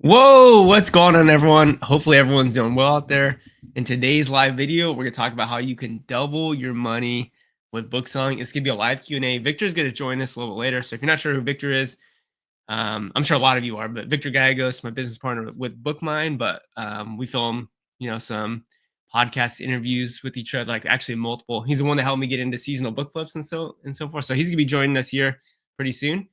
Whoa, what's going on, everyone? Hopefully everyone's doing well out there. In today's live video, we're gonna talk about how you can double your money with bookselling. It's gonna be a live Q&A. Victor's gonna join us a little bit later. So if you're not sure who Victor is, I'm sure a lot of you are, but Victor Gallegos, my business partner with BookMine, but we film, some podcast interviews with each other, like actually multiple. He's the one that helped me get into seasonal book flips and so forth. So he's gonna be joining us here pretty soon.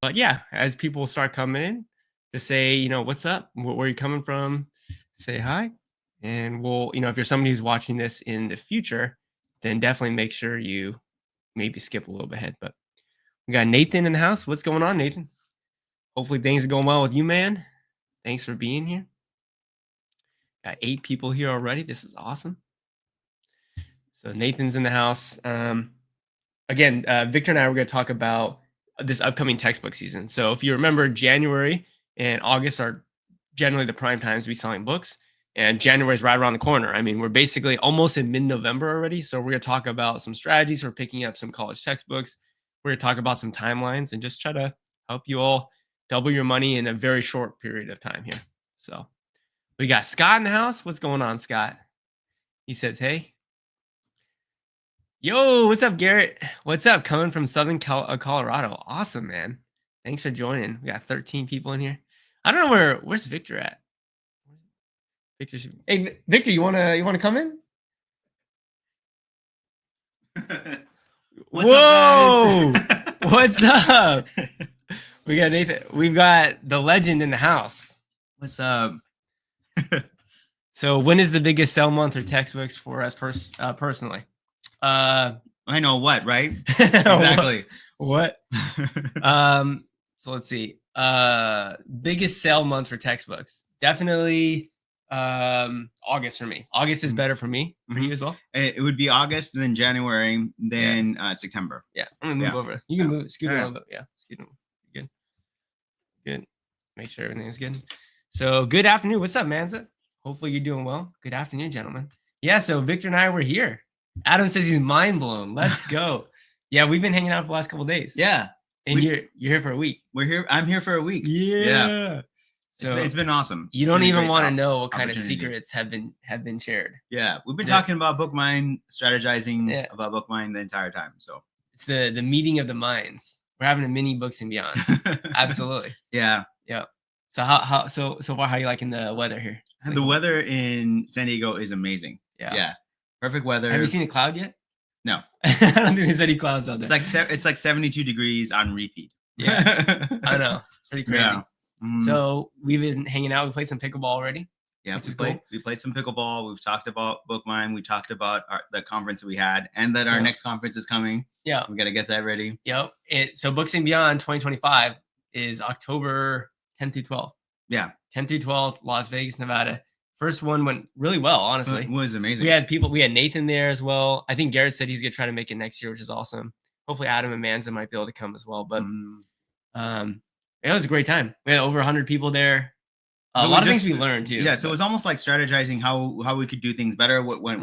But yeah, as people start coming in, just say, what's up? Where are you coming from? Say hi. And we'll, if you're somebody who's watching this in the future, then definitely make sure you maybe skip a little bit ahead. But we got Nathan in the house. What's going on, Nathan? Hopefully things are going well with you, man. Thanks for being here. Got 8 people here already. This is awesome. So Nathan's in the house. Again, Victor and I were going to talk about this upcoming textbook season. So if you remember, January and August are generally the prime times to be selling books, and January is right around the corner. I mean, we're basically almost in mid-November already. So we're going to talk about some strategies for picking up some college textbooks. We're going to talk about some timelines and just try to help you all double your money in a very short period of time here. So we got Scott in the house. What's going on, Scott? He says, hey. Yo, what's up, Garrett? What's up? Coming from Southern Colorado. Awesome, man. Thanks for joining. We got 13 people in here. I don't know where's Victor at. Hey, Victor, you wanna come in? Whoa! What's up? We got Nathan. We've got the legend in the house. What's up? So, when is the biggest sell month or textbooks for us personally? I know what, right? Exactly. What? So let's see. Biggest sale month for textbooks. Definitely August for me. August is better for me. For you as well? It would be August, then January, then September. Yeah. I'm gonna move over. You can move, scoot a little bit. Yeah, scoot them. Good. Good. Make sure everything's good. So good afternoon. What's up, Manza? Hopefully you're doing well. Good afternoon, gentlemen. Yeah, so Victor and I were here. Adam says he's mind blown. Let's go. Yeah, we've been hanging out for the last couple of days. Yeah. And you're here for a week. We're here. I'm here for a week. Yeah. So it's been awesome. You don't even want to know what kind of secrets have been shared. Yeah, we've been talking about BookMine, strategizing about BookMine the entire time. So it's the meeting of the minds. We're having a mini Books and Beyond. Absolutely. Yeah. Yeah. So how far, how are you liking the weather here? The weather in San Diego is amazing. Yeah. Perfect weather. Have you seen a cloud yet? No. I don't think there's any clouds out there. It's like 72 degrees on repeat. Yeah. I know. It's pretty crazy. Yeah. So we've been hanging out. We played some pickleball already. Yeah, we played some pickleball. We've talked about BookMine. We talked about the conference that we had, and that our next conference is coming. Yeah, we got to get that ready. Yep. So Books and Beyond 2025 is October 10th through 12th. Yeah, 10th through 12th, Las Vegas, Nevada. First one went really well, honestly. It was amazing. We had Nathan there as well. I think Garrett said he's gonna try to make it next year, which is awesome. Hopefully Adam and Manza might be able to come as well. But it was a great time. We had over 100 people there. A lot of things we learned too. Yeah, so it was almost like strategizing how we could do things better, what went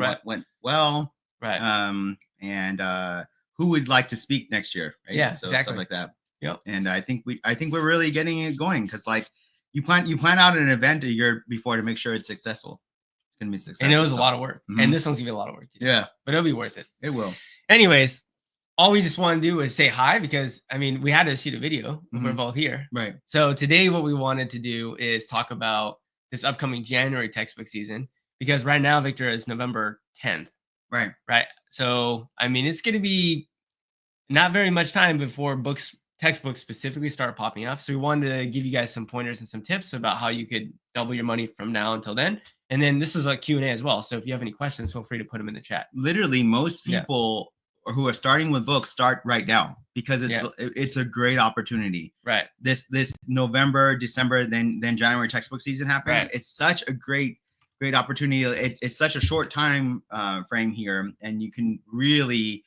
well. Right. And who would like to speak next year. Right? Yeah, so exactly. Stuff like that. Yep. And I think we're really getting it going, because like you plan out an event a year before to make sure it's successful. It's gonna be successful. And it was a lot of work. And this one's gonna be a lot of work too. Yeah. But it'll be worth it. It will. Anyways, all we just want to do is say hi, because I mean, we had to shoot a video if we're both here. Right. So today what we wanted to do is talk about this upcoming January textbook season, because right now, Victor, is November 10th. Right. Right. So, I mean, it's going to be not very much time before textbooks specifically start popping up. So we wanted to give you guys some pointers and some tips about how you could double your money from now until then. And then this is a Q&A as well. So if you have any questions, feel free to put them in the chat. Literally, most people who are starting with books start right now, because it's a great opportunity. Right. This November, December, then January textbook season happens. Right. It's such a great opportunity. It's such a short time frame here, and you can really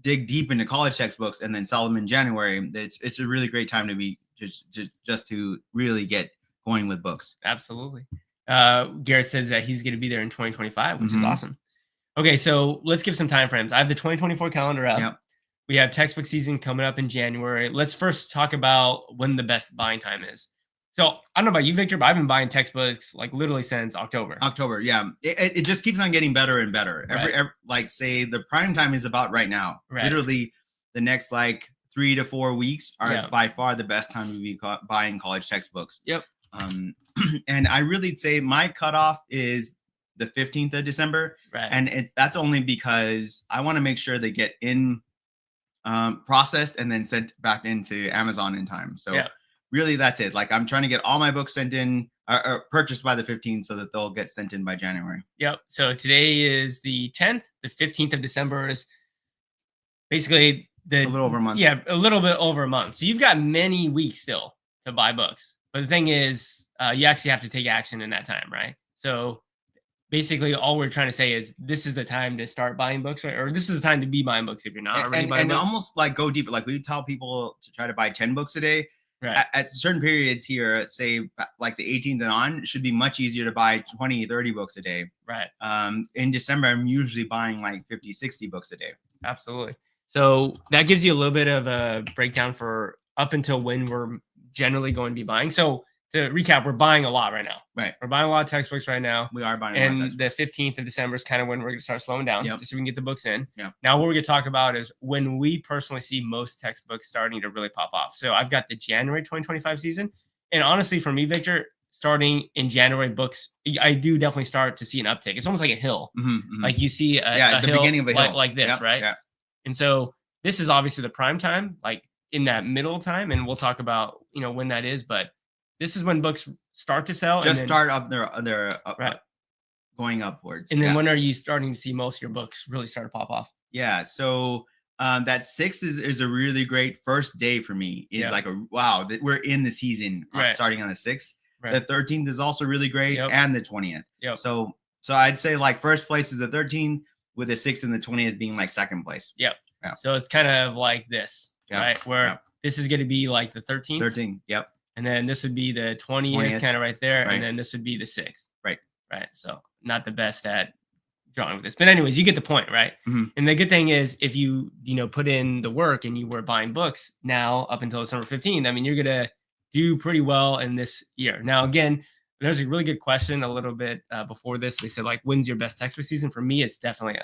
dig deep into college textbooks and then sell them in January. It's a really great time to be just to really get going with books. Absolutely. Garrett says that he's going to be there in 2025, which is awesome. Okay, so let's give some time frames. I have the 2024 calendar up. Yep. We have textbook season coming up in January. Let's first talk about when the best buying time is. So I don't know about you, Victor, but I've been buying textbooks like literally since October. October, yeah. It just keeps on getting better and better. Right. Every like say the prime time is about right now. Right. Literally, the next like 3 to 4 weeks are by far the best time to be buying college textbooks. Yep. And I really say my cutoff is the 15th of December, right? And that's only because I want to make sure they get in processed and then sent back into Amazon in time. So really, that's it. Like I'm trying to get all my books sent in or purchased by the 15th so that they'll get sent in by January. Yep. So today is the 10th. The 15th of December is basically a little over a month. Yeah, a little bit over a month. So you've got many weeks still to buy books. But the thing is, you actually have to take action in that time, right? So basically, all we're trying to say is this is the time to start buying books, right? Or this is the time to be buying books if you're not already buying books. And almost like go deeper. Like we tell people to try to buy 10 books a day. Right. At certain periods here, say like the 18th and on, it should be much easier to buy 20, 30 books a day. Right. In December, I'm usually buying like 50, 60 books a day. Absolutely. So that gives you a little bit of a breakdown for up until when we're generally going to be buying. So to recap, we're buying a lot right now. Right. We're buying a lot of textbooks right now. We are buying a lot of textbooks. The 15th of December is kind of when we're going to start slowing down, just so we can get the books in. Yeah. Now, what we're going to talk about is when we personally see most textbooks starting to really pop off. So I've got the January 2025 season. And honestly, for me, Victor, starting in January, books, I do definitely start to see an uptick. It's almost like a hill. Like you see a the hill, beginning of a hill. Like this, right? Yeah. And so this is obviously the prime time, like in that middle time. And we'll talk about, when that is. But this is when books start to sell. Just start up they're going upwards. And then when are you starting to see most of your books really start to pop off? Yeah. So that 6th is a really great first day for me. Is like wow, that we're in the season starting on the 6th. Right. The 13th is also really great, and the 20th. So I'd say like first place is the 13th, with the 6th and the 20th being like second place. Yeah. So it's kind of like this, right? Where this is going to be like the 13th. 13th. Yep. And then this would be the 20th kind of right there. Right. And then this would be the 6th. Right. Right. So not the best at drawing with this. But anyways, you get the point, right? Mm-hmm. And the good thing is if you put in the work and you were buying books now up until December 15th, I mean, you're going to do pretty well in this year. Now, again, there's a really good question a little bit before this. They said, like, when's your best textbook season? For me, it's definitely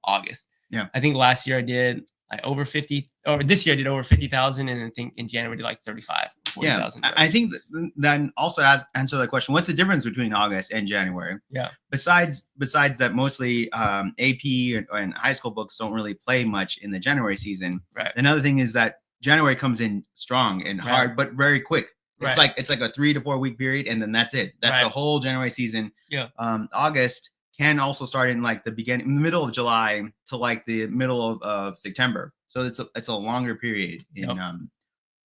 August. Yeah. I think last year I did over 50, or this year I did over 50,000, and I think in January I did like 35, 40,000. Yeah, I think that also answer the question. What's the difference between August and January? Yeah. Besides that, mostly AP and high school books don't really play much in the January season. Right. Another thing is that January comes in strong and hard, but very quick. It's like a 3 to 4 week period, and then that's it. That's the whole January season. Yeah. August can also start in like the middle of July to like the middle of September. So it's a longer period in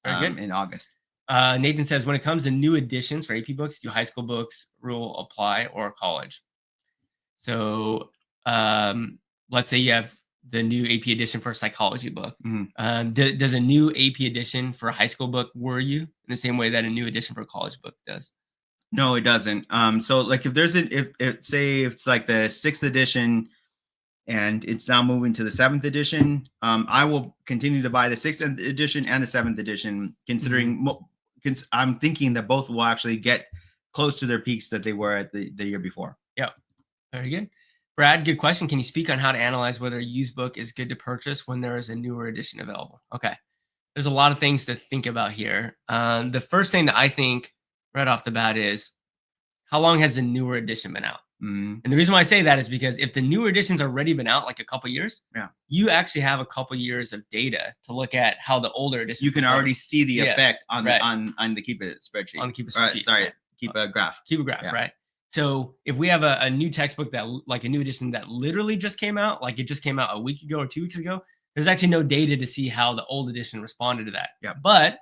August. Nathan says, when it comes to new editions for AP books, do high school books rule apply or college? So let's say you have the new AP edition for a psychology book. Mm-hmm. Does a new AP edition for a high school book worry you in the same way that a new edition for a college book does? No, it doesn't. So like if it's like the 6th edition and it's now moving to the 7th edition, I will continue to buy the 6th edition and the 7th edition, considering I'm thinking that both will actually get close to their peaks that they were at the year before. Yeah. Very good. Brad, good question. Can you speak on how to analyze whether a used book is good to purchase when there is a newer edition available? Okay. There's a lot of things to think about here. The first thing that I think right off the bat is, how long has the newer edition been out? Mm-hmm. And the reason why I say that is because if the newer edition's already been out like a couple years, you actually have a couple years of data to look at how the older edition. You can already see the effect on the Keep It spreadsheet. On the Keep It spreadsheet. Keep a graph. Keep a graph, right? So if we have a new textbook that like a new edition that literally just came out, like it just came out a week ago or 2 weeks ago, there's actually no data to see how the old edition responded to that. Yeah. But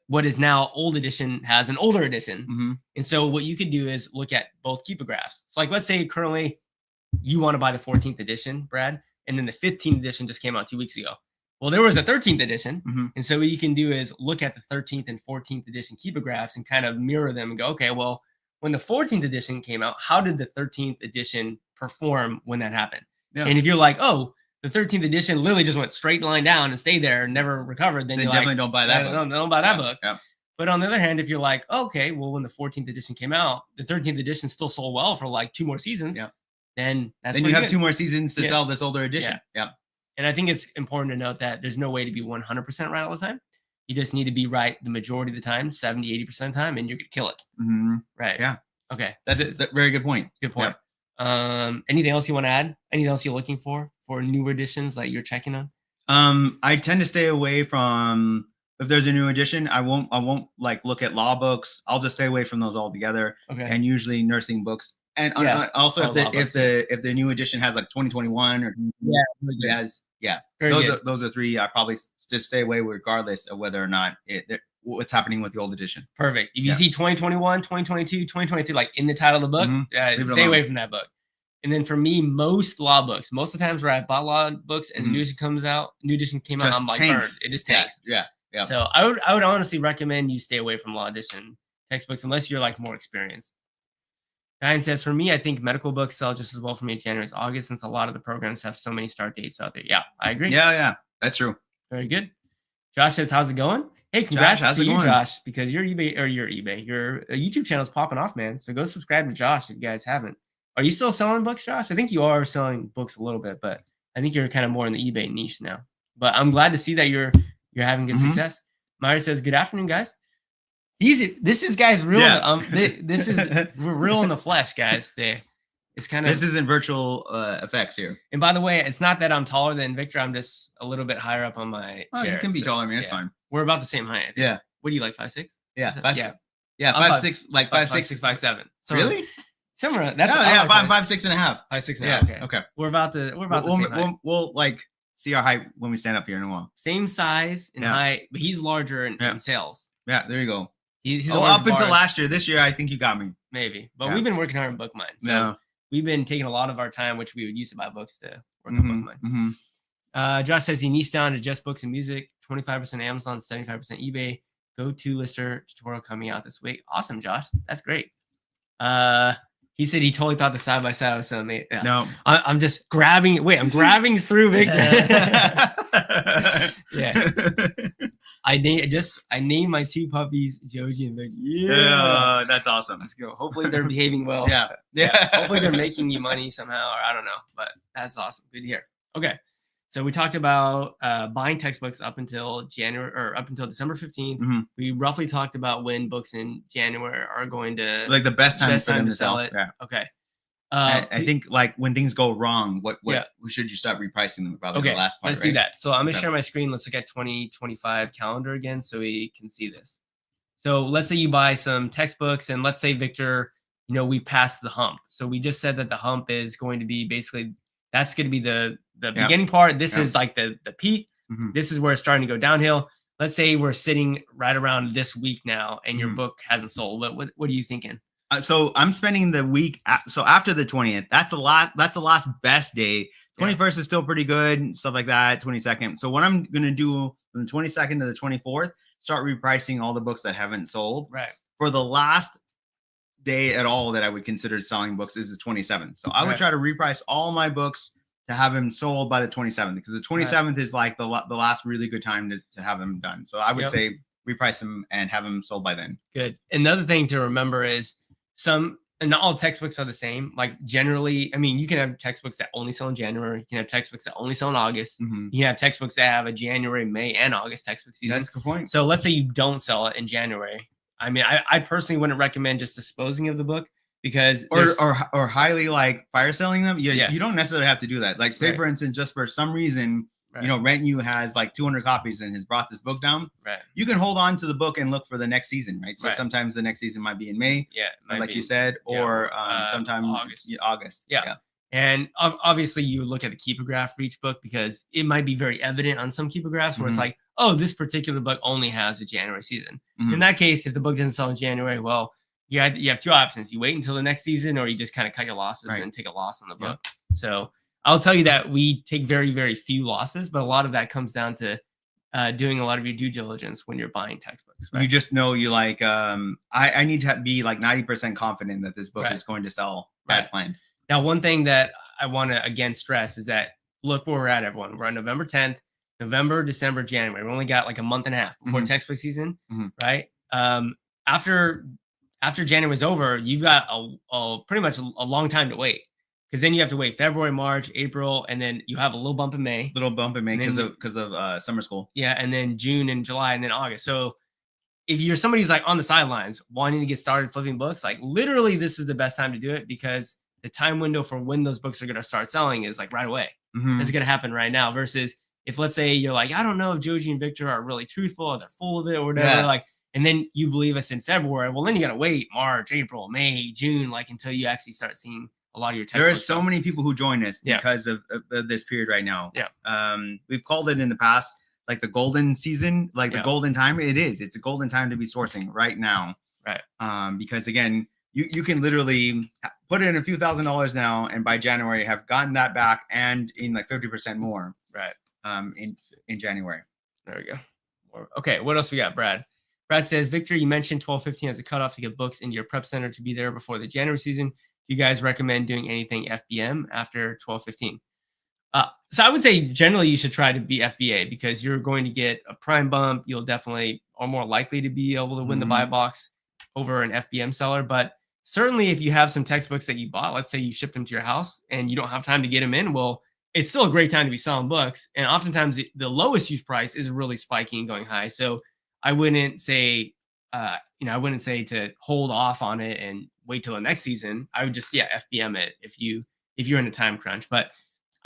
what is now old edition has an older edition. Mm-hmm. And so what you could do is look at both Keep It graphs. So like, let's say currently you want to buy the 14th edition, Brad, and then the 15th edition just came out 2 weeks ago. Well, there was a 13th edition. Mm-hmm. And so what you can do is look at the 13th and 14th edition Keep It graphs and kind of mirror them and go, okay, well, when the 14th edition came out, how did the 13th edition perform when that happened? Yeah. And if you're like, oh, the 13th edition literally just went straight line down and stayed there and never recovered, then you definitely don't buy that book. Don't buy that book. Yeah. But on the other hand, if you're like, okay, well, when the 14th edition came out, the 13th edition still sold well for like 2 more seasons. Yeah. Then you have 2 more seasons to sell this older edition. Yeah. And I think it's important to note that there's no way to be 100% right all the time. You just need to be right the majority of the time, 70, 80% of the time, and you're going to kill it. Right. Yeah. Okay. That's a very good point. Good point. Anything else you want to add? Anything else you're looking for newer editions that you're checking on? I tend to stay away from, if there's a new edition, I won't like look at law books. I'll just stay away from those altogether. Okay. And usually nursing books. And also if the new edition has like 2021 or those are 3 I probably just stay away regardless of whether or not what's happening with the old edition. Perfect. If you see 2021, 2022, 2023 like in the title of the book, stay away from that book. And then for me, most law books, most of the times where I bought law books and new edition came out, I'm like burned. It just tanks. Yeah. So I would honestly recommend you stay away from law edition textbooks unless you're like more experienced. Diane says, for me, I think medical books sell just as well for me in January as August, since a lot of the programs have so many start dates out there. Yeah, I agree. Yeah, that's true. Very good. Josh says, how's it going? Hey, congrats to you, Josh, because your YouTube channel is popping off, man. So go subscribe to Josh if you guys haven't. Are you still selling books, Josh? I think you are selling books a little bit, but I think you're kind of more in the eBay niche now. But I'm glad to see that you're having good success. Myra says, good afternoon, guys. This is guys real. This is we're real in the flesh, guys. It's kind of, this isn't virtual effects here. And by the way, it's not that I'm taller than Victor. I'm just a little bit higher up on my chair. You can be taller, man. It's fine. We're about the same height. I think. Yeah. What do you like? 5'6"? Yeah. 5'6", like 5'6", 5'7". So really? Somewhere. That's I'm 5'6" and a half. 5'6" and a half. Okay. We're about the same height. We'll like see our height when we stand up here in a while. Same size and height, but he's larger in sales. Yeah, there you go. He's up until last year. This year, I think you got me. Maybe, but we've been working hard on Book Mine. So we've been taking a lot of our time, which we would use to buy books, to work on Book Mine. Josh says he niched down to just books and music, 25% Amazon, 75% eBay. Go-to lister tutorial coming out this week. Awesome, Josh. That's great. He said he totally thought the side by side was so amazing. No, I'm just grabbing. Wait, I'm grabbing through Victor. Yeah. I named my 2 puppies Joji and Victor. Yeah, that's awesome. Let's go. Hopefully they're behaving well. Yeah. Hopefully they're making you money somehow, or I don't know, but that's awesome. Good to hear. Okay. So we talked about buying textbooks up until January, or up until December 15th. We roughly talked about when books in January are going to, like, the best time for them to sell it. Yeah. Okay. I think like when things go wrong, what should you start repricing them? Probably the last part. Let's do that. So I'm gonna share my screen. Let's look at 2025 calendar again, so we can see this. So let's say you buy some textbooks, and let's say, Victor, we passed the hump. So we just said that the hump is going to be basically, that's going to be the beginning part. This is like the peak. This is where it's starting to go downhill. Let's say we're sitting right around this week now, and your book hasn't sold. What are you thinking? So I'm spending the week. So after the 20th, that's the last best day. 21st is still pretty good and stuff like that. 22nd. So what I'm going to do from the 22nd to the 24th, start repricing all the books that haven't sold. Right. For the last day at all that I would consider selling books is the 27th. So I would try to reprice all my books to have them sold by the 27th, because the 27th is like the last really good time to have them done. So I would say reprice them and have them sold by then. Good. Another thing to remember is, and not all textbooks are the same. Like, generally, I mean, you can have textbooks that only sell in January. You can have textbooks that only sell in August. You can have textbooks that have a January, May, and August textbook season. That's a good point. So let's say you don't sell it in January. I mean, I personally wouldn't recommend just disposing of the book, because or highly like fire selling them. You don't necessarily have to do that. Like, say for instance, just for some reason, Rent You has like 200 copies and has brought this book down. Right. You can hold on to the book and look for the next season, right? So sometimes the next season might be in May, like you said, or sometime August. Yeah. And obviously you look at the keepograph for each book, because it might be very evident on some keepographs where it's like, oh, this particular book only has a January season. In that case, if the book doesn't sell in January, well, you have 2 options. You wait until the next season, or you just kind of cut your losses and take a loss on the book. So I'll tell you that we take very, very few losses, but a lot of that comes down to doing a lot of your due diligence when you're buying textbooks. Right? You just know I need to be like 90% confident that this book is going to sell as planned. Now, one thing that I want to again stress is that, look where we're at, everyone. We're on November 10th, November, December, January. We only got like a month and a half before textbook season, right? after January was over, you've got pretty much a long time to wait, because then you have to wait February, March, April, and then you have a little bump in May. Little bump in May because of summer school. Yeah, and then June and July and then August. So if you're somebody who's like on the sidelines wanting to get started flipping books, like literally this is the best time to do it, because the time window for when those books are going to start selling is like right away. It's going to happen right now. Versus if, let's say, you're like, I don't know if Joji and Victor are really truthful or they're full of it or whatever, like, and then you believe us in February, well, then you got to wait March, April, May, June, like until you actually start seeing a lot of your textbooks. There are so many people who join us because of this period right now. We've called it in the past like the golden season, like the golden time. It's a golden time to be sourcing right now. Right. Because again, you can literally put in a few $1,000s now, and by January have gotten that back and in like 50% more. Right. In January. There we go. Okay, what else we got, Brad? Brad says, Victor, you mentioned 12:15 as a cutoff to get books into your prep center to be there before the January season. Do you guys recommend doing anything FBM after 12:15? So I would say generally you should try to be FBA, because you're going to get a prime bump. You'll definitely are more likely to be able to win the buy box over an FBM seller. But certainly if you have some textbooks that you bought, let's say you shipped them to your house and you don't have time to get them in, well, it's still a great time to be selling books. And oftentimes the lowest use price is really spiking and going high. So I wouldn't say, I wouldn't say to hold off on it and wait till the next season. I would just, FBM it if you're in a time crunch. But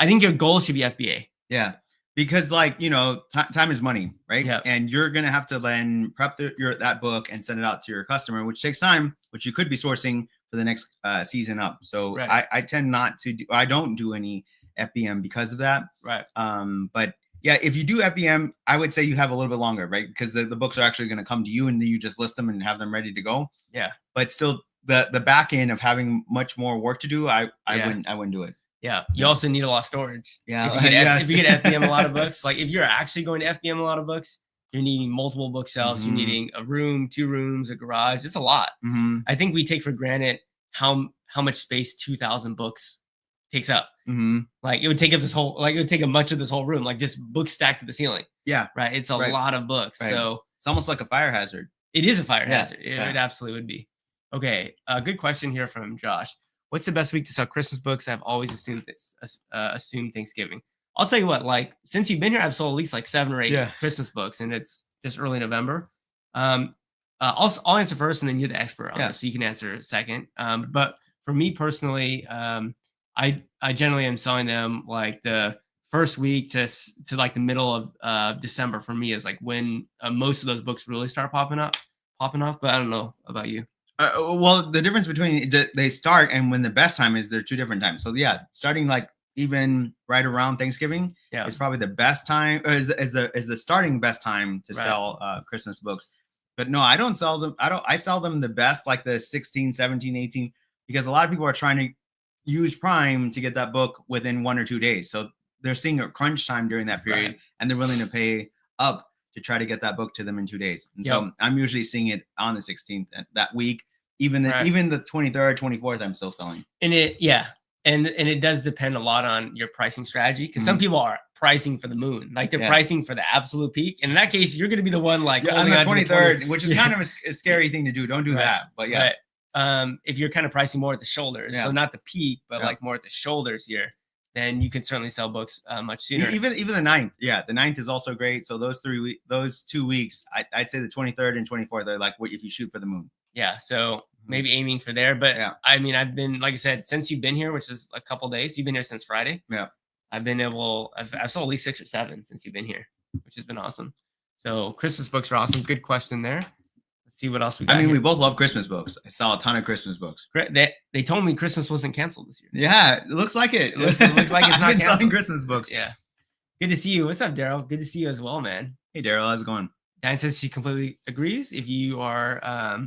I think your goal should be FBA. Yeah. Because time is money, right? Yeah. And you're going to have to then prep that book and send it out to your customer, which takes time, which you could be sourcing for the next season up. So I tend not to I don't do any FBM because of that. Right. But yeah, if you do FBM, I would say you have a little bit longer, right? Because the books are actually going to come to you and you just list them and have them ready to go. Yeah. But still the back end of having much more work to do, I wouldn't do it. Yeah. You also need a lot of storage. Yeah. If you get FBM a lot of books, like if you're actually going to FBM a lot of books, you're needing multiple bookshelves. You're needing a room, 2 rooms, a garage. It's a lot. I think we take for granted how much space 2,000 books takes up. Like it would take up it would take up much of this whole room, like just books stacked to the ceiling. Yeah. Right. It's a lot of books. Right. So it's almost like a fire hazard. It is a fire hazard. It absolutely would be. Okay. A good question here from Josh. What's the best week to sell Christmas books? I've always assumed Thanksgiving. I'll tell you what, like since you've been here, I've sold at least like 7 or 8 Christmas books, and it's just early November. I'll answer first, and then you're the expert on this, so you can answer second. But for me personally, I generally am selling them like the first week to like the middle of December. For me is like when most of those books really start popping off. But I don't know about you. Well, the difference between they start and when the best time is, they're 2 different times. So starting like even right around Thanksgiving is probably the best time, or is the starting best time to sell Christmas books. But no, I don't sell them. I sell them the best like the 16, 17, 18, because a lot of people are trying to use Prime to get that book within 1 or 2 days. So they're seeing a crunch time during that period, and they're willing to pay up to try to get that book to them in 2 days. And so I'm usually seeing it on the 16th that week. Even the 23rd, 24th, I'm still selling. And it does depend a lot on your pricing strategy, because some people are pricing for the moon, like they're pricing for the absolute peak. And in that case, you're going to be the one like on the 23rd, which is kind of a scary thing to do. Don't do that. But if you're kind of pricing more at the shoulders, so not the peak, but like more at the shoulders here, then you can certainly sell books much sooner. Even the 9th. Yeah, the 9th is also great. So those 2 weeks, I'd say the 23rd and 24th are like what if you shoot for the moon. Yeah, so maybe aiming for there. But I mean, I've been, like I said, since you've been here, which is a couple days. You've been here since Friday. Yeah, I've sold at least 6 or 7 since you've been here, which has been awesome. So Christmas books are awesome. Good question there. Let's see what else we got. I mean, we both love Christmas books. I saw a ton of Christmas books. They told me Christmas wasn't canceled this year. Yeah, it looks like it. It looks like it's not canceled. Selling Christmas books. Yeah. Good to see you. What's up, Daryl? Good to see you as well, man. Hey, Daryl, how's it going? Diane says she completely agrees. If you are,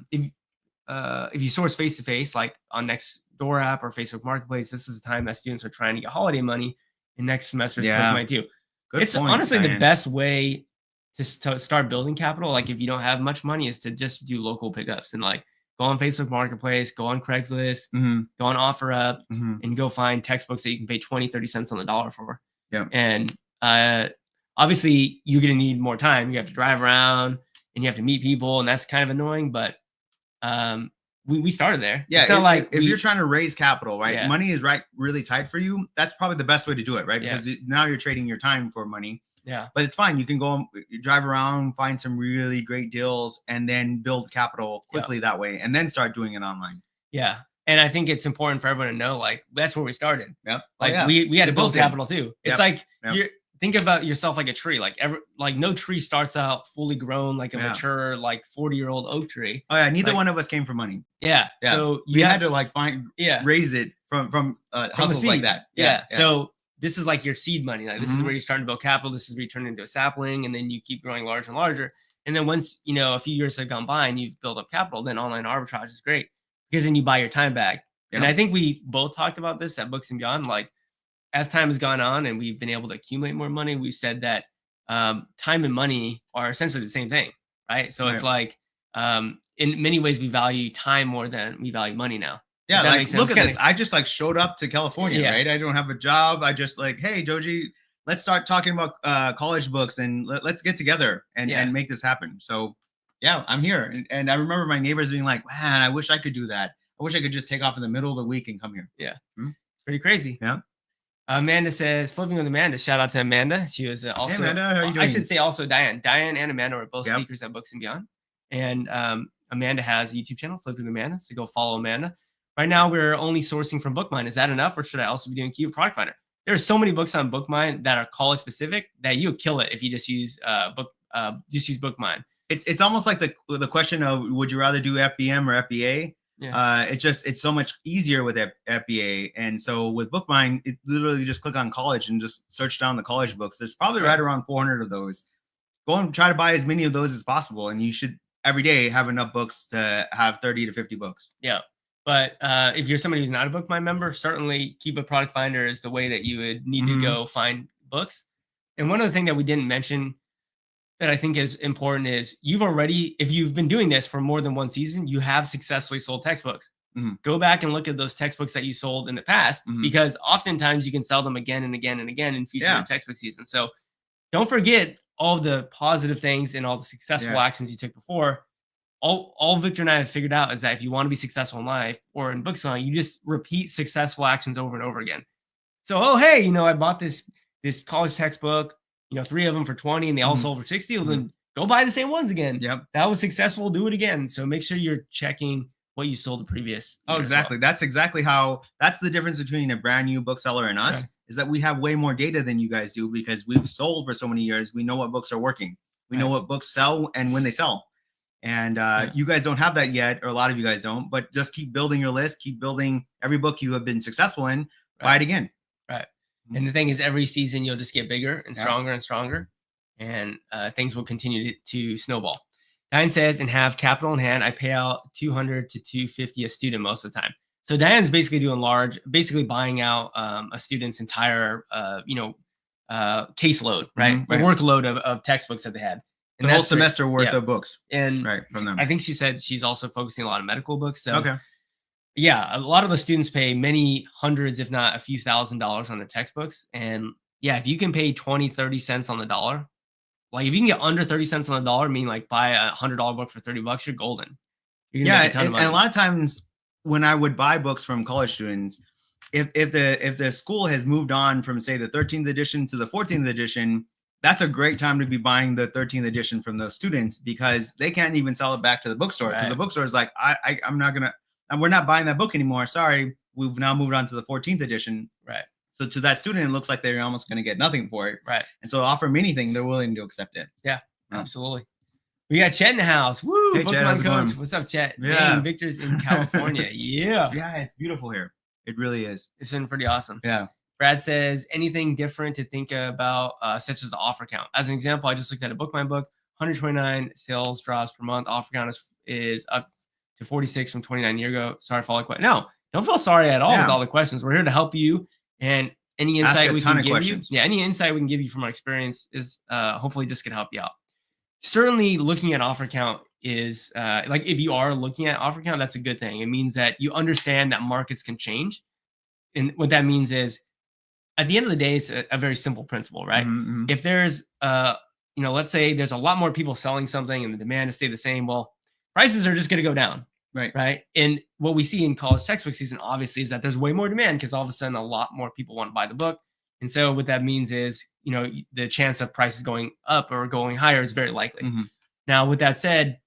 if you source face-to-face, like on Nextdoor app or Facebook Marketplace, this is the time that students are trying to get holiday money, and next semester's might too. It's honestly the best way to start building capital. Like if you don't have much money, is to just do local pickups and like go on Facebook Marketplace, go on Craigslist, go on OfferUp, and go find textbooks that you can pay 20, 30 cents on the dollar for. Yeah. And obviously you're going to need more time. You have to drive around and you have to meet people, and that's kind of annoying. But we started there. Yeah, it's not like if you're trying to raise capital, right? Yeah. Money is really tight for you. That's probably the best way to do it, right? Yeah. Because now you're trading your time for money. Yeah. But it's fine. You can go drive around, find some really great deals, and then build capital quickly that way, and then start doing it online. Yeah. And I think it's important for everyone to know, like, that's where we started. Yep. Like we had to build capital too. It's like Yep. think about yourself like a tree. Like no tree starts out fully grown like a mature, like 40-year-old oak tree. Oh yeah, neither one of us came from money. Yeah. So we had to like raise it from hustles seed. like that. Yeah. So this is like your seed money. Like this is where you're starting to build capital. This is where you turn it into a sapling, and then you keep growing larger and larger. And then once a few years have gone by and you've built up capital, then online arbitrage is great because then you buy your time back. And I think we both talked about this at Books and Beyond. Like as time has gone on and we've been able to accumulate more money, we've said that time and money are essentially the same thing, right? So it's like in many ways we value time more than we value money now. Yeah, like look at this. I just like showed up to California, right? I don't have a job. I just like, hey, Joji, let's start talking about college books and let's get together and make this happen. So yeah, I'm here. And I remember my neighbors being like, man, I wish I could do that. I wish I could just take off in the middle of the week and come here. Yeah. It's pretty crazy. Yeah. Amanda says, flipping with Amanda. Shout out to Amanda. She was also, hey Amanda, how are you doing? I should say also Diane. Diane and Amanda were both speakers at Books and Beyond. And Amanda has a YouTube channel, Flipping with Amanda. So go follow Amanda. Right now, we're only sourcing from Bookmine. Is that enough, or should I also be doing Keyword Product Finder? There's so many books on Bookmine that are college specific that you'll kill it if you just use Bookmine. It's almost like the question of would you rather do FBM or FBA? Yeah. It's so much easier with FBA, and so with Bookmine, it literally just click on college and just search down the college books. There's probably right around 400 of those. Go and try to buy as many of those as possible, and you should every day have enough books to have 30 to 50 books. Yeah. But if you're somebody who's not a Bookmine member, certainly keep a product finder is the way that you would need to go find books. And one of the things that we didn't mention that I think is important is if you've been doing this for more than one season, you have successfully sold textbooks. Go back and look at those textbooks that you sold in the past, because oftentimes you can sell them again and again and again in future textbook seasons. So don't forget all the positive things and all the successful actions you took before. All Victor and I have figured out is that if you want to be successful in life or in bookselling, you just repeat successful actions over and over again. So, hey, I bought this college textbook, 3 of them for 20 and they all sold for 60. Well, then go buy the same ones again. Yep. That was successful. Do it again. So make sure you're checking what you sold the previous. Oh, exactly. That's exactly that's the difference between a brand new bookseller and us is that we have way more data than you guys do because we've sold for so many years. We know what books are working. We know what books sell and when they sell. And you guys don't have that yet, or a lot of you guys don't, but just keep building your list, keep building every book you have been successful in, buy it again. Right. And the thing is, every season you'll just get bigger and stronger and stronger, and things will continue to snowball. Diane says, and have capital in hand, I pay out $200 to $250 a student most of the time. So Diane's basically doing basically buying out a student's entire, caseload, right? The workload of textbooks that they had. And the whole semester worth of books. And from them. I think she said she's also focusing a lot on medical books. So yeah, a lot of the students pay many hundreds, if not a few $1,000s on the textbooks. And yeah, if you can pay 20, 30 cents on the dollar, like if you can get under 30 cents on the dollar, meaning like buy a $100 book for $30, you're golden. You're gonna make a ton of money. And a lot of times when I would buy books from college students, if the school has moved on from say the 13th edition to the 14th edition, that's a great time to be buying the 13th edition from those students because they can't even sell it back to the bookstore because the bookstore is like, we're not buying that book anymore. Sorry, we've now moved on to the 14th edition. Right. So to that student, it looks like they're almost going to get nothing for it. Right. And so offer them anything, they're willing to accept it. Yeah, absolutely. We got Chet in the house. Woo! Hey, Chet, how's it going? What's up, Chet? Yeah. Dang, Victor's in California. Yeah. Yeah, it's beautiful here. It really is. It's been pretty awesome. Yeah. Brad says, anything different to think about, such as the offer count? As an example, I just looked at a Bookmine book, 129 sales drops per month. Offer count is up to 46 from 29 years ago. Sorry for all the questions. No, don't feel sorry at all with all the questions. We're here to help you. And any insight we can give you. Yeah, any insight we can give you from our experience is hopefully just going to help you out. Certainly looking at offer count is like if you are looking at offer count, that's a good thing. It means that you understand that markets can change. And what that means is, at the end of the day, it's a very simple principle, right? If there's let's say there's a lot more people selling something and the demand has stayed the same. Well, prices are just going to go down. Right. And what we see in college textbook season, obviously, is that there's way more demand because all of a sudden a lot more people want to buy the book. And so what that means is, the chance of prices going up or going higher is very likely. Now, with that said,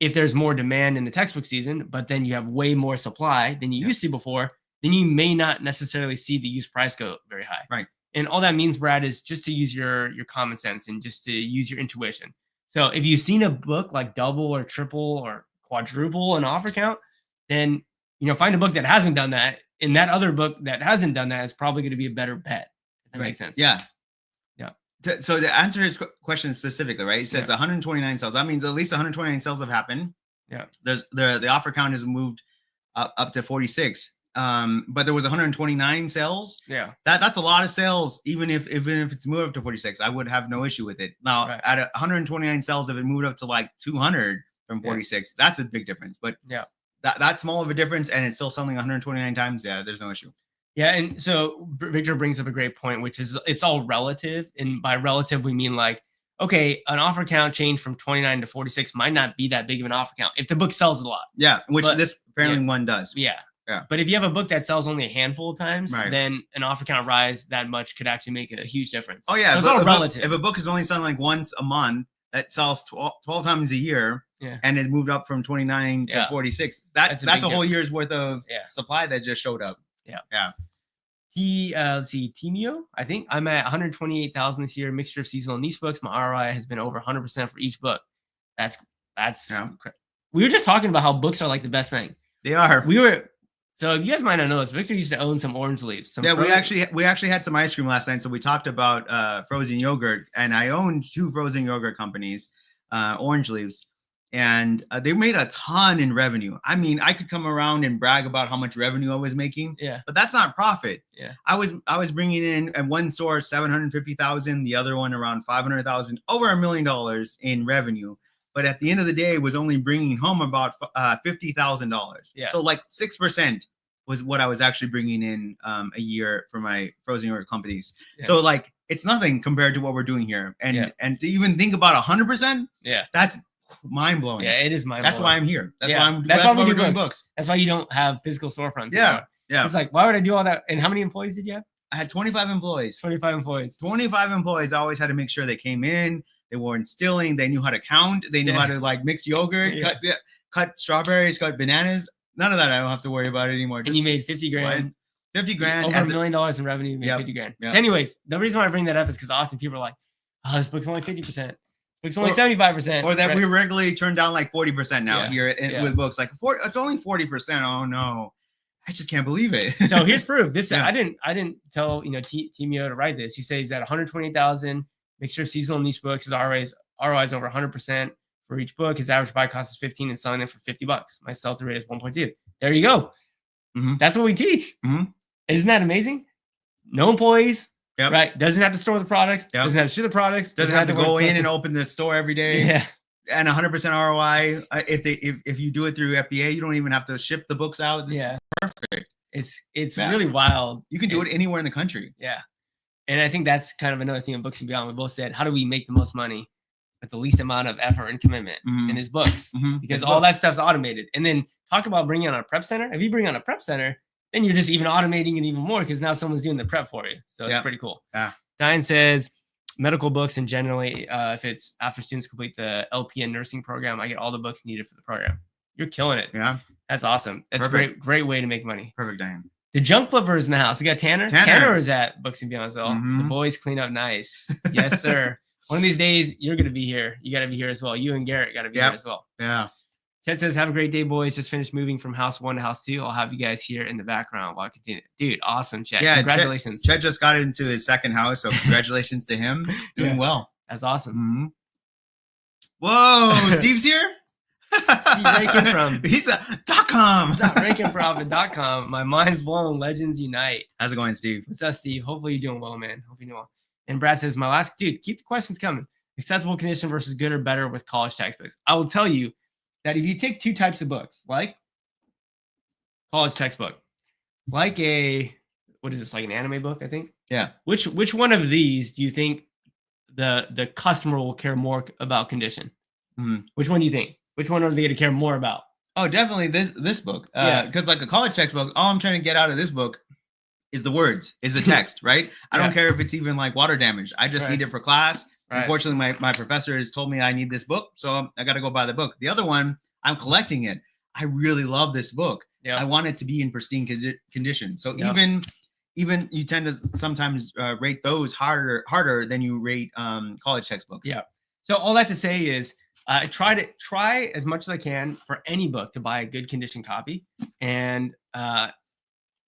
if there's more demand in the textbook season, but then you have way more supply than you used to before, then you may not necessarily see the used price go very high. Right. And all that means, Brad, is just to use your common sense and just to use your intuition. So if you've seen a book like double or triple or quadruple an offer count, then find a book that hasn't done that. And that other book that hasn't done that is probably going to be a better bet. If that makes sense. Yeah. Yeah. So to answer his question specifically, right? He says 129 sales. That means at least 129 sales have happened. Yeah. There's the offer count has moved up to 46. But there was 129 sales. Yeah. That's a lot of sales, even if it's moved up to 46. I would have no issue with it. Now, at 129 sales, if it moved up to like 200 from 46, that's a big difference. But that small of a difference, and it's still selling 129 times. Yeah, there's no issue. Yeah, and so Victor brings up a great point, which is it's all relative, and by relative we mean like, okay, an offer count change from 29 to 46 might not be that big of an offer count if the book sells a lot. Yeah, which this apparently one does. Yeah. But if you have a book that sells only a handful of times, then an offer count rise that much could actually make a huge difference. Oh yeah, so it's all relative. If a book is only selling like once a month, that sells 12 times a year, and it moved up from 29 to 46. That's a whole year's worth of supply that just showed up. Yeah. Let's see, Timio, I think I'm at 128,000 this year, mixture of seasonal and niche books. My ROI has been over 100% for each book. That's we were just talking about how books are like the best thing. They are. So you guys might not know this. Victor used to own some orange leaves. We actually had some ice cream last night. So we talked about frozen yogurt, and I owned 2 frozen yogurt companies, Orange Leaves, and they made a ton in revenue. I mean, I could come around and brag about how much revenue I was making, but that's not profit. I was bringing in at one source 750,000, the other one around 500,000, over $1 million in revenue. But at the end of the day, was only bringing home about $50,000. So like 6% was what I was actually bringing in a year for my frozen yogurt companies. So like it's nothing compared to what we're doing here. And to even think about 100%, that's mind blowing. Yeah, it is mind blowing. That's why I'm here. That's why we're doing books. That's why you don't have physical storefronts. Yeah. It's like, why would I do all that? And how many employees did you have? I had 25 employees. 25 employees. 25 employees. I always had to make sure they came in. They weren't stealing. They knew how to count. They knew how to like mix yogurt, cut strawberries, cut bananas. None of that I don't have to worry about it anymore. And you made 50 grand. 50 grand. Over $1 million in revenue, you made 50 grand. So anyways, the reason why I bring that up is because often people are like, oh, this book's only 50%. Book's only 75%. Or that we regularly turn down like 40% now here with books. Like it's only 40%. Oh no. I just can't believe it. So here's proof. This I didn't tell Timio to write this. He says he's at 128,000. Mixture of seasonal and niche books. His ROI is over 100% for each book. His average buy cost is 15 and selling them for $50. My sell-through rate is 1.2. There you go. That's what we teach. Isn't that amazing? No employees, right? Doesn't have to store the products. Doesn't have to ship the products. Doesn't have to go in and open the store every day. And 100% ROI. If you do it through FBA, you don't even have to ship the books out. It's perfect. It's really wild. You can do it anywhere in the country. And I think that's kind of another thing in Books and Beyond. We both said, how do we make the most money with the least amount of effort and commitment in his books? Because all that stuff's automated. And then talk about bringing on a prep center. If you bring on a prep center, then you're just even automating it even more because now someone's doing the prep for you. So it's pretty cool. Diane says, medical books and generally, if it's after students complete the LPN nursing program, I get all the books needed for the program. You're killing it. That's awesome. That's a great way to make money. Perfect, Diane. The junk flipper is in the house. We got Tanner. Tanner is at Books and Beyond as well. The boys clean up nice. Yes, sir. One of these days, you're going to be here. You got to be here as well. You and Garrett got to be here as well. Ted says, have a great day, boys. Just finished moving from house 1 to house 2. I'll have you guys here in the background while I continue. Dude, awesome, Chet. Congratulations. Chet just got into his second house, so congratulations to him. Doing well. That's awesome. Whoa, Steve's here? Steve Rankin from he's a .com. RankinProfit.com. My mind's blown. Legends unite. How's it going, Steve? What's up, Steve? Hopefully you're doing well, man. Hope you're doing well. And Brad says, my last dude, keep the questions coming. Acceptable condition versus good or better with college textbooks. I will tell you that if you take 2 types of books, like college textbook, like what is this, like an anime book, I think? Yeah. Which one of these do you think the customer will care more about condition. Mhm. Which one do you think? Which one are they going to care more about? Oh, definitely this book. Yeah. Because like a college textbook, all I'm trying to get out of this book is the words, is the text, right? I don't Yeah. care if it's even like water damage. I just Right. need it for class. Right. Unfortunately, my professor has told me I need this book, so I got to go buy the book. The other one, I'm collecting it. I really love this book. Yep. I want it to be in pristine condition. So Yep. even you tend to sometimes rate those harder than you rate college textbooks. Yeah. So all that to say is, try as much as I can for any book to buy a good condition copy, and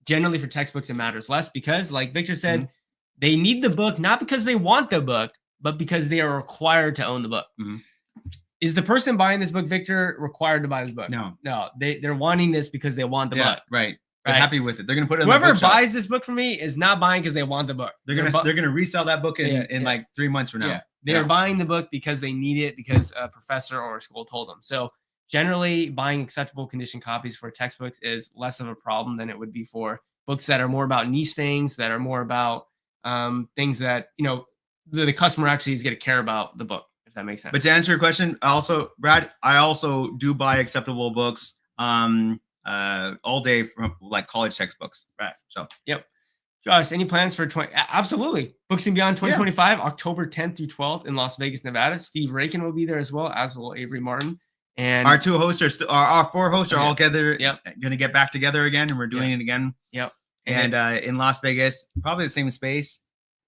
generally for textbooks it matters less because, like Victor said, Mhm. they need the book not because they want the book, but because they are required to own the book. Mhm. Is the person buying this book, Victor, required to buy this book? No. They're wanting this because they want the book. Right. They're Right. happy with it. They're gonna put it. Whoever in the buys this book for me is not buying because they want the book. they're gonna resell that book in like 3 months from now. Yeah. They're buying the book because they need it because a professor or a school told them. So generally, buying acceptable condition copies for textbooks is less of a problem than it would be for books that are more about niche things, that are more about things that the customer actually is going to care about the book, if that makes sense. But to answer your question, also, Brad, I also do buy acceptable books all day from like college textbooks. Right. So, yep. Josh, any plans for absolutely. Books and Beyond 2025, October 10th through 12th in Las Vegas, Nevada. Steve Rakin will be there as well, as will Avery Martin. And our 2 hosts are our 4 hosts are all together. Yep. Gonna get back together again, and we're doing it again. Yep. And in Las Vegas, probably the same space.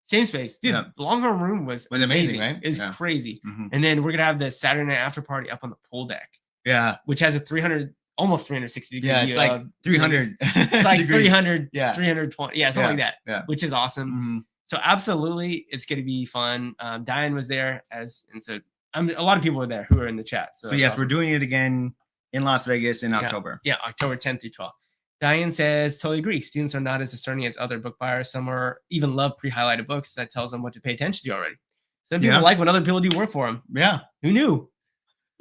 Same space. Dude, the Longhorn Room was amazing, right? It's crazy. Mm-hmm. And then we're gonna have the Saturday night after party up on the pool deck. Yeah. Which has a almost 360 degree. Yeah, it's like 300. It's like 300, 320. Yeah, something like that. Yeah. Which is awesome. Mm-hmm. So absolutely, it's going to be fun. Diane was there, and so a lot of people were there who are in the chat. So yes, awesome. We're doing it again in Las Vegas in October. Yeah, October 10th through 12th. Diane says, totally agree. Students are not as discerning as other book buyers. Some even love pre-highlighted books that tells them what to pay attention to already. Some people like when other people do work for them. Yeah. Who knew?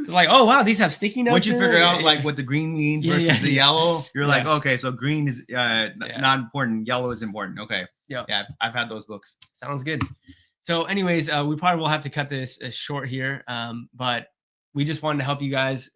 Like, oh wow, these have sticky notes. Once you figure out like what the green means versus the yellow, you're like, okay, so green is not important, yellow is important. Okay. Yeah, I've had those books. Sounds good. So anyways, we probably will have to cut this short here, but we just wanted to help you guys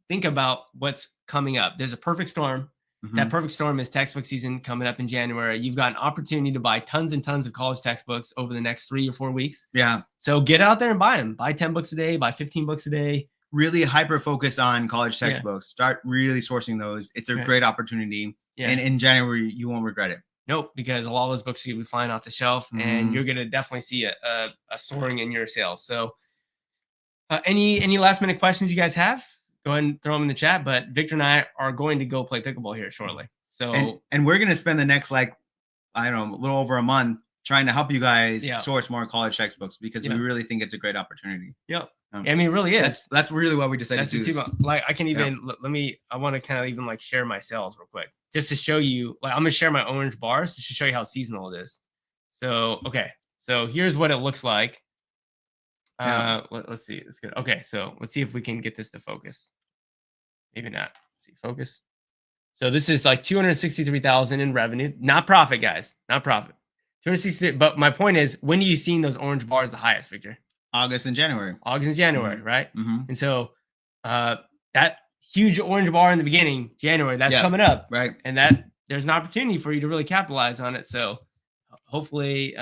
think about what's coming up. There's a perfect storm. Mm-hmm. That perfect storm is textbook season coming up in January. You've got an opportunity to buy tons and tons of college textbooks over the next 3 or 4 weeks. Yeah. So get out there and buy them. Buy 10 books a day, buy 15 books a day. Really hyper focus on college textbooks. Start really sourcing those. It's a great opportunity. Yeah. And in January, you won't regret it. Nope, because a lot of those books are going to be flying off the shelf, and you're going to definitely see a soaring in your sales. So any last minute questions you guys have, go ahead and throw them in the chat. But Victor and I are going to go play pickleball here shortly. So and we're going to spend the next, like, I don't know, a little over a month trying to help you guys source more college textbooks because we really think it's a great opportunity. Yep. I mean, it really is. That's really what we decided to do. Like, I can even I want to kind of even like share my sales real quick just to show you. Like, I'm gonna share my orange bars just to show you how seasonal it is. So so here's what it looks like. Let's see. It's good. Okay, so let's see if we can get this to focus. Maybe not. Let's see, focus. So this is like 263,000 in revenue, not profit, guys, not profit. 263. But my point is, when are you seeing those orange bars the highest, Victor? August and January, right? Mm-hmm. And so that huge orange bar in the beginning, January, that's coming up, right? And there's an opportunity for you to really capitalize on it. So hopefully,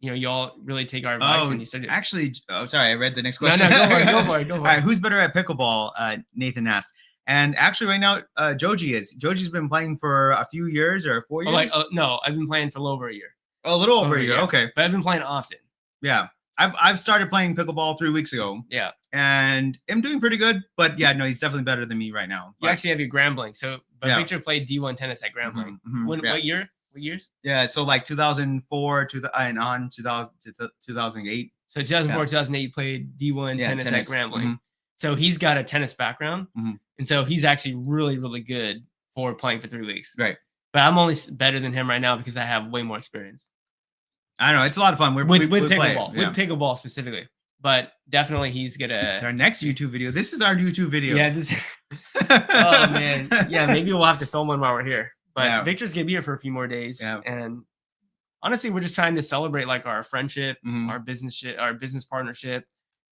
you all really take our advice and you start. Actually, sorry, I read the next question. No, go for it. All right, who's better at pickleball? Nathan asked. And actually, right now, Joji is. Joji's been playing for a few years or 4 years. No, I've been playing for a little over a year. A little over a year. Okay, but I've been playing often. Yeah. I've started playing pickleball 3 weeks ago. Yeah. And I'm doing pretty good. But yeah, no, he's definitely better than me right now. You actually have your Grambling. So, but Victor played D1 tennis at Grambling. What year? What years? Yeah, so like 2004 and on 2008. So 2004, 2008, you played D1 tennis at Grambling. So he's got a tennis background. And so he's actually really, really good for playing for 3 weeks. Right. But I'm only better than him right now because I have way more experience. I know it's a lot of fun. With pickleball specifically, but definitely he's gonna. Our next YouTube video. This is our YouTube video. Yeah. Oh man. Yeah. Maybe we'll have to film one while we're here. But Victor's gonna be here for a few more days, and honestly, we're just trying to celebrate like our friendship, Mhm. our business partnership.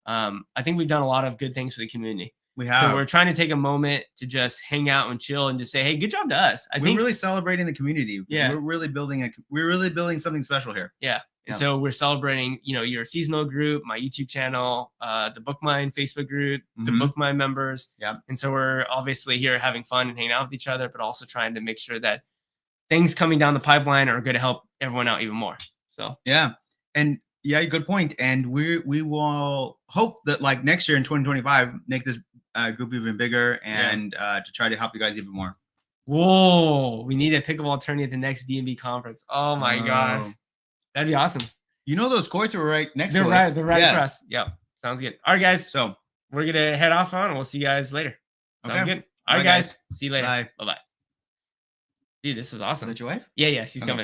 I think we've done a lot of good things for the community. We So have. we're trying to take a moment to just hang out and chill and just say, hey, good job to us. I We're think really celebrating the community. Yeah. We're really building something special here. Yeah. And Yeah. so we're celebrating, your seasonal group, my YouTube channel, the Bookmine Facebook group, the Mhm. Bookmine members. Yep. And so we're obviously here having fun and hanging out with each other, but also trying to make sure that things coming down the pipeline are going to help everyone out even more. So Yeah. And yeah, good point. And we will hope that like next year in 2025, make this group even bigger and to try to help you guys even more. whoa, we need a pickleball tourney at the next B&B conference. Oh my gosh. That'd be awesome. You know those courts are right next to us. They're right across. Yeah. Sounds good. All right, guys. So we're gonna head off on and we'll see you guys later. Sounds Okay. good. All right, guys. See you later. Bye. Bye-bye. Dude, this is awesome. Is that your wife? Yeah, she's Okay. coming.